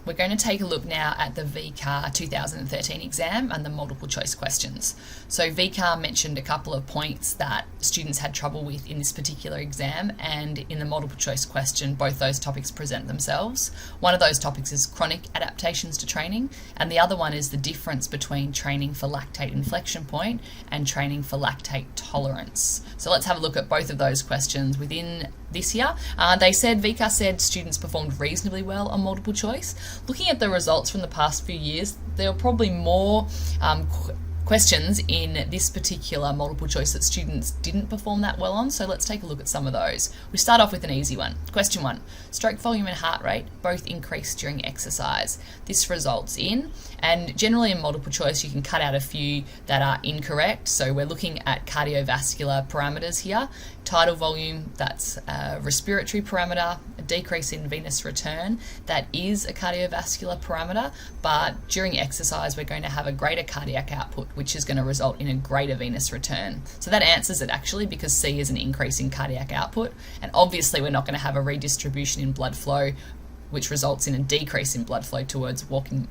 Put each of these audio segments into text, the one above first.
We're going to take a look now at the VCAR 2013 exam and the multiple choice questions. So VCAR mentioned a couple of points that students had trouble with in this particular exam, and in the multiple choice question both those topics present themselves. One of those topics is chronic adaptations to training, and the other one is the difference between training for lactate inflection point and training for lactate tolerance. So let's have a look at both of those questions within this year. VCAR said students performed reasonably well on multiple choice. Looking at the results from the past few years, there were probably more questions in this particular multiple choice that students didn't perform that well on, so let's take a look at some of those. We start off with an easy one. Question 1. Stroke volume and heart rate both increase during exercise. This results in, and generally in multiple choice you can cut out a few that are incorrect, so we're looking at cardiovascular parameters here. Tidal volume, that's a respiratory parameter. A decrease in venous return, that is a cardiovascular parameter, but during exercise we're going to have a greater cardiac output, which is going to result in a greater venous return. So that answers it actually, because C is an increase in cardiac output, and obviously we're not going to have a redistribution in blood flow which results in a decrease in blood flow towards working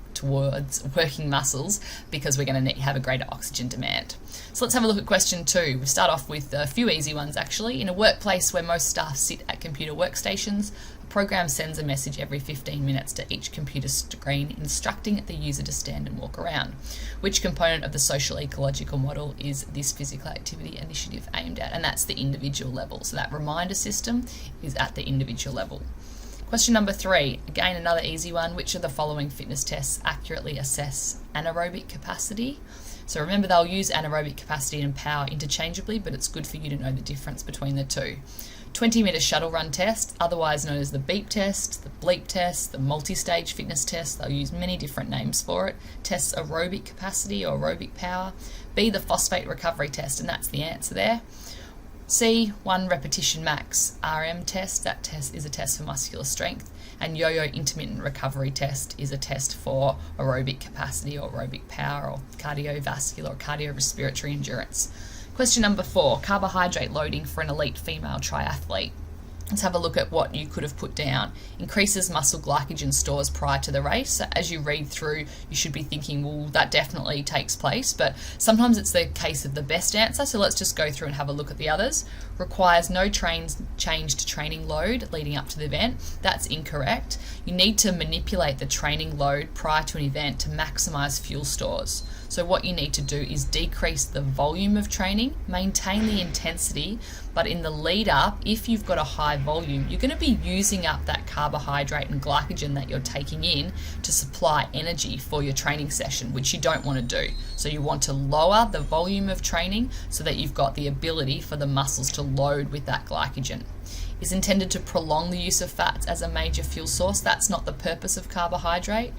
muscles, because we're going to have a greater oxygen demand. So let's have a look at question 2. We start off with a few easy ones actually. In a workplace where most staff sit at computer workstations, a program sends a message every 15 minutes to each computer screen instructing the user to stand and walk around. Which component of the social ecological model is this physical activity initiative aimed at? And that's the individual level. So that reminder system is at the individual level. Question number 3, again another easy one. Which of the following fitness tests accurately assess anaerobic capacity? So remember, they'll use anaerobic capacity and power interchangeably, but it's good for you to know the difference between the two. 20-metre shuttle run test, otherwise known as the beep test, the bleep test, the multi-stage fitness test. They'll use many different names for it. Tests aerobic capacity or aerobic power. B, the phosphate recovery test, and that's the answer there. C, 1 repetition max RM test, that test is a test for muscular strength, and yo-yo intermittent recovery test is a test for aerobic capacity or aerobic power or cardiovascular or cardiorespiratory endurance. Question number 4, carbohydrate loading for an elite female triathlete. Let's have a look at what you could have put down. Increases muscle glycogen stores prior to the race. So as you read through, you should be thinking, well, that definitely takes place, but sometimes it's the case of the best answer, so let's just go through and have a look at the others. Requires no change to training load leading up to the event. That's incorrect. You need to manipulate the training load prior to an event to maximize fuel stores. So what you need to do is decrease the volume of training, maintain the intensity, but in the lead up, if you've got a high volume, you're going to be using up that carbohydrate and glycogen that you're taking in to supply energy for your training session, which you don't want to do. So you want to lower the volume of training so that you've got the ability for the muscles to load with that glycogen. Is intended to prolong the use of fats as a major fuel source. That's not the purpose of carbohydrate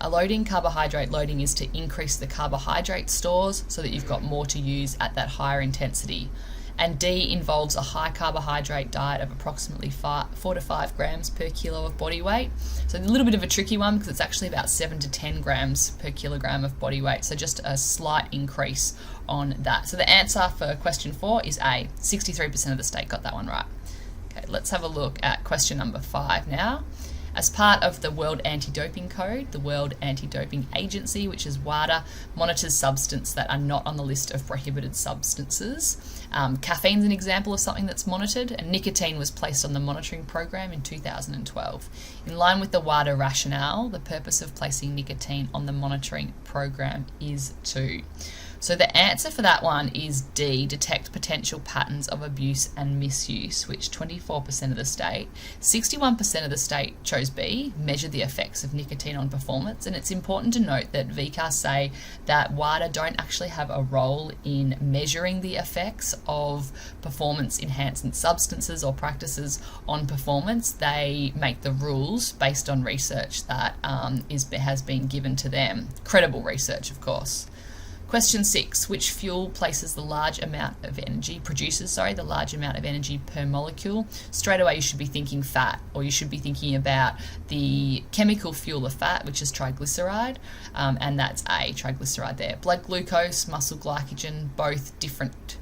loading. Carbohydrate loading is to increase the carbohydrate stores so that you've got more to use at that higher intensity. And D involves a high carbohydrate diet of approximately 4 to 5 grams per kilo of body weight. So a little bit of a tricky one because it's actually about 7 to 10 grams per kilogram of body weight. So just a slight increase on that. So the answer for question 4 is A. 63% of the state got that one right. Okay, let's have a look at question number 5 now. As part of the World Anti-Doping Code, the World Anti-Doping Agency, which is WADA, monitors substances that are not on the list of prohibited substances. Caffeine's an example of something that's monitored, and nicotine was placed on the monitoring program in 2012. In line with the WADA rationale, the purpose of placing nicotine on the monitoring program is to. So the answer for that one is D, detect potential patterns of abuse and misuse, which 24% of the state, 61% of the state chose B, measure the effects of nicotine on performance. And it's important to note that VCAR say that WADA don't actually have a role in measuring the effects of performance enhancing substances or practices on performance. They make the rules based on research that has been given to them. Credible research, of course. Question 6, which fuel produces the large amount of energy per molecule? Straight away you should be thinking fat, or you should be thinking about the chemical fuel of fat, which is triglyceride, and that's A, triglyceride there. Blood glucose, muscle glycogen, both different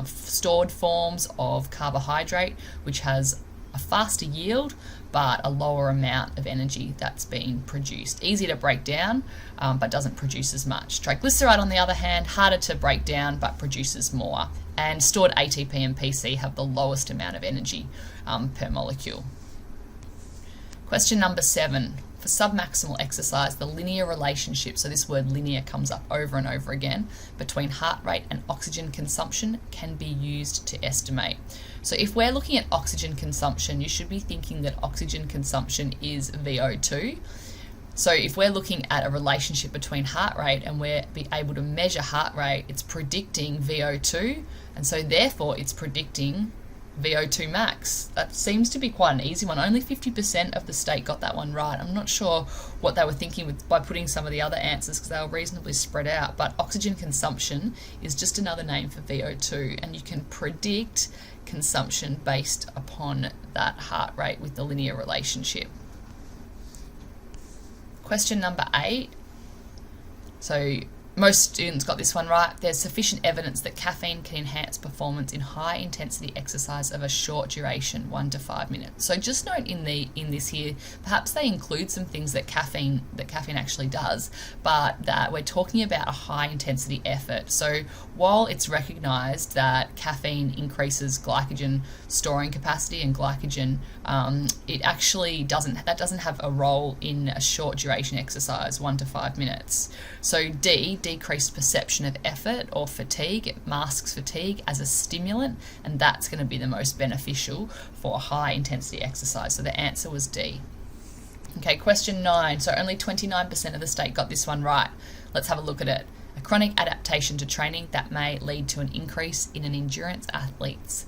stored forms of carbohydrate, which has a faster yield, but a lower amount of energy that's being produced. Easy to break down, but doesn't produce as much. Triglyceride, on the other hand, harder to break down, but produces more. And stored ATP and PC have the lowest amount of energy per molecule. Question number 7. For submaximal exercise, the linear relationship, so this word linear comes up over and over again, between heart rate and oxygen consumption can be used to estimate. So if we're looking at oxygen consumption, you should be thinking that oxygen consumption is VO2. So if we're looking at a relationship between heart rate and we're able to measure heart rate, it's predicting VO2, and so therefore it's predicting VO2 max. That seems to be quite an easy one. Only 50% of the state got that one right. I'm not sure what they were thinking by putting some of the other answers, because they were reasonably spread out, but oxygen consumption is just another name for VO2, and you can predict consumption based upon that heart rate with the linear relationship. Question number 8. So most students got this one right. There's sufficient evidence that caffeine can enhance performance in high intensity exercise of a short duration, 1 to 5 minutes. So just note in this here, perhaps they include some things that caffeine actually does, but that we're talking about a high intensity effort. So while it's recognized that caffeine increases glycogen storing capacity and glycogen, it actually doesn't have a role in a short duration exercise, 1 to 5 minutes. So D, decreased perception of effort or fatigue. It masks fatigue as a stimulant, and that's going to be the most beneficial for high intensity exercise. So the answer was D. Okay, question 9. So only 29% of the state got this one right. Let's have a look at it. A chronic adaptation to training that may lead to an increase in an endurance athlete's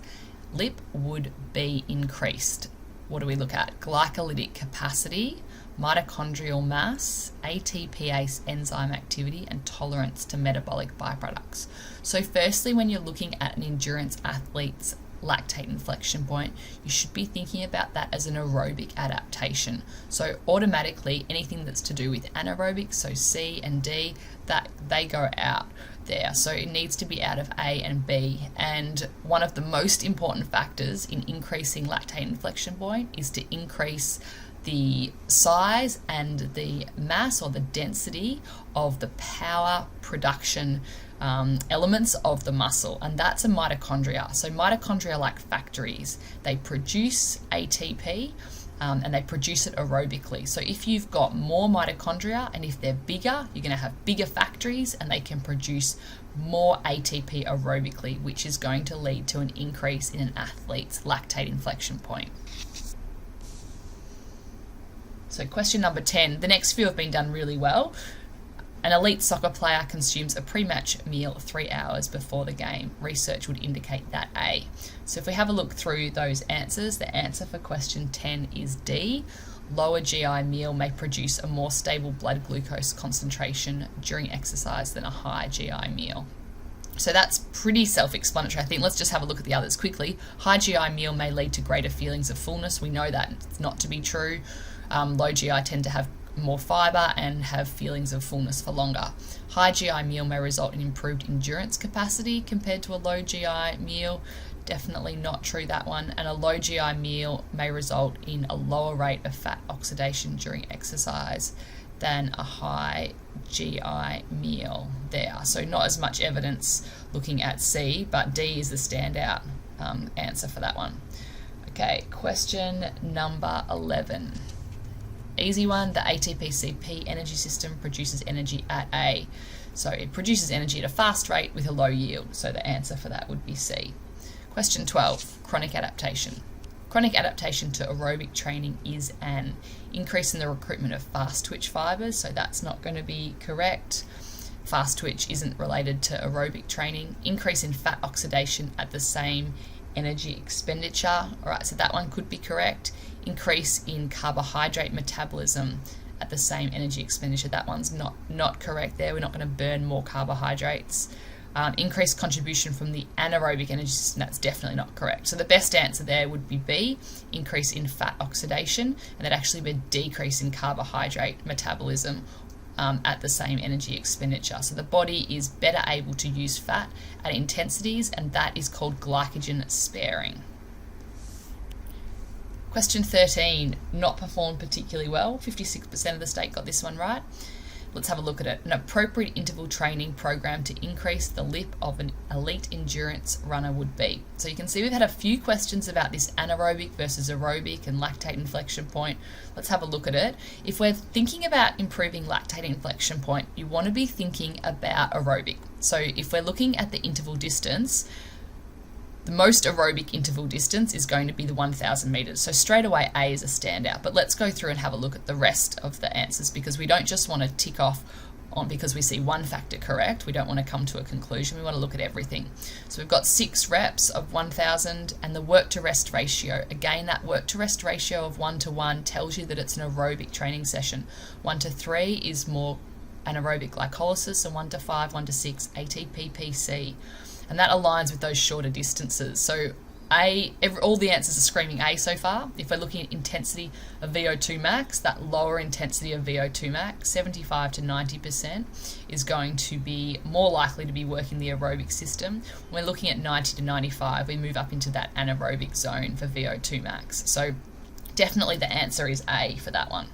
lip would be increased. What do we look at? Glycolytic capacity, mitochondrial mass, ATPase enzyme activity, and tolerance to metabolic byproducts. So firstly, when you're looking at an endurance athlete's lactate inflection point, you should be thinking about that as an aerobic adaptation. So automatically, anything that's to do with anaerobic, so C and D, that they go out there. So it needs to be out of A and B. And one of the most important factors in increasing lactate inflection point is to increase the size and the mass or the density of the power production elements of the muscle, and that's a mitochondria. So mitochondria are like factories. They produce ATP and they produce it aerobically. So if you've got more mitochondria and if they're bigger, you're going to have bigger factories and they can produce more ATP aerobically, which is going to lead to an increase in an athlete's lactate inflection point. So question number 10, the next few have been done really well. An elite soccer player consumes a pre-match meal 3 hours before the game. Research would indicate that A. So if we have a look through those answers, the answer for question 10 is D. Lower GI meal may produce a more stable blood glucose concentration during exercise than a high GI meal. So that's pretty self-explanatory, I think. Let's just have a look at the others quickly. High GI meal may lead to greater feelings of fullness. We know that it's not to be true. Low GI tend to have more fibre and have feelings of fullness for longer. High GI meal may result in improved endurance capacity compared to a low GI meal. Definitely not true, that one. And a low GI meal may result in a lower rate of fat oxidation during exercise than a high GI meal there. So not as much evidence looking at C, but D is the standout answer for that one. Okay, question number 11. Easy one, the ATP-CP energy system produces energy at A. So it produces energy at a fast rate with a low yield. So the answer for that would be C. Question 12, chronic adaptation. Chronic adaptation to aerobic training is an increase in the recruitment of fast twitch fibres. So that's not going to be correct. Fast twitch isn't related to aerobic training. Increase in fat oxidation at the same energy expenditure. All right, so that one could be correct. Increase in carbohydrate metabolism at the same energy expenditure. That one's not correct there. We're not going to burn more carbohydrates. Increased contribution from the anaerobic energy system. That's definitely not correct. So the best answer there would be B, increase in fat oxidation, and that actually be a decrease in carbohydrate metabolism at the same energy expenditure. So the body is better able to use fat at intensities, and that is called glycogen sparing. Question 13, not performed particularly well. 56% of the state got this one right. Let's have a look at it. An appropriate interval training program to increase the lip of an elite endurance runner would be. So you can see we've had a few questions about this anaerobic versus aerobic and lactate inflection point. Let's have a look at it. If we're thinking about improving lactate inflection point, you want to be thinking about aerobic. So if we're looking at the interval distance, the most aerobic interval distance is going to be the 1,000 metres. So straight away, A is a standout. But let's go through and have a look at the rest of the answers, because we don't just want to tick off on because we see one factor correct. We don't want to come to a conclusion. We want to look at everything. So we've got 6 reps of 1,000, and the work to rest ratio. Again, that work to rest ratio of 1:1 tells you that it's an aerobic training session. 1:3 is more anaerobic glycolysis, and 1:5, 1:6 ATP-PC. And that aligns with those shorter distances. So all the answers are screaming A so far. If we're looking at intensity of VO2 max, that lower intensity of VO2 max, 75 to 90%, is going to be more likely to be working the aerobic system. When we're looking at 90 to 95, we move up into that anaerobic zone for VO2 max. So definitely the answer is A for that one.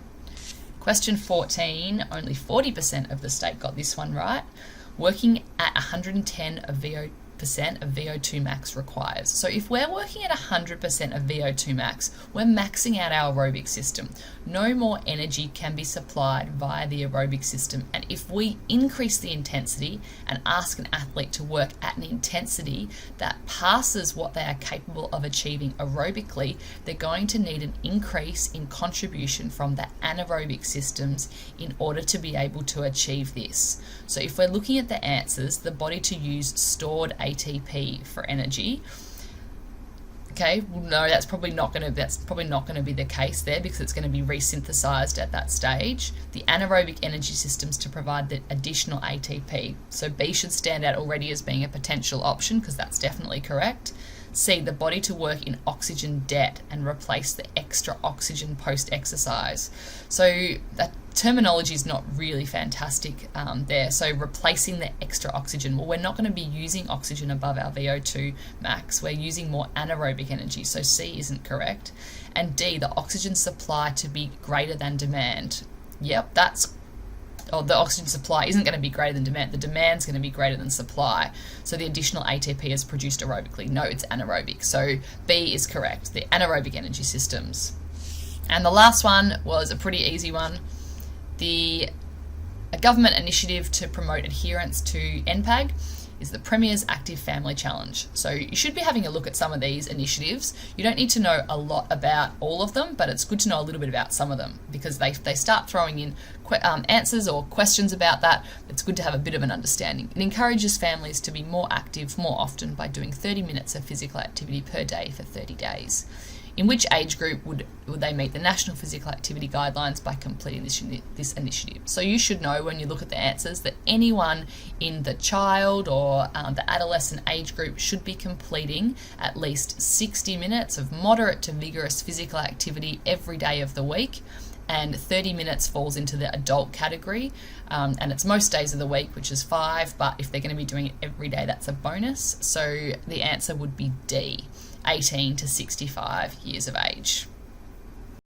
Question 14, only 40% of the state got this one right. Working at 110 of VO2 max requires. So if we're working at 100% of VO2 max, we're maxing out our aerobic system. No more energy can be supplied via the aerobic system. And if we increase the intensity and ask an athlete to work at an intensity that passes what they are capable of achieving aerobically, they're going to need an increase in contribution from the anaerobic systems in order to be able to achieve this. So if we're looking at the answers, the body to use stored ATP for energy. Okay, well, no, that's probably not going to be the case there, because it's going to be resynthesized at that stage. The anaerobic energy systems to provide the additional ATP. So B should stand out already as being a potential option, because that's definitely correct. C, the body to work in oxygen debt and replace the extra oxygen post-exercise. So that terminology is not really fantastic there. So replacing the extra oxygen. Well, we're not going to be using oxygen above our VO2 max. We're using more anaerobic energy. So C isn't correct. And D, the oxygen supply to be greater than demand. Yep, the oxygen supply isn't going to be greater than demand. The demand's going to be greater than supply. So the additional ATP is produced aerobically. No, it's anaerobic. So B is correct, the anaerobic energy systems. And the last one was a pretty easy one. A government initiative to promote adherence to NPAG is the Premier's Active Family Challenge. So you should be having a look at some of these initiatives. You don't need to know a lot about all of them, but it's good to know a little bit about some of them, because they start throwing in answers or questions about that. It's good to have a bit of an understanding. It encourages families to be more active more often by doing 30 minutes of physical activity per day for 30 days. In which age group would they meet the National Physical Activity Guidelines by completing this initiative? So you should know when you look at the answers that anyone in the child or the adolescent age group should be completing at least 60 minutes of moderate to vigorous physical activity every day of the week. And 30 minutes falls into the adult category, and it's most days of the week, which is 5, but if they're going to be doing it every day, that's a bonus. So the answer would be D, 18 to 65 years of age.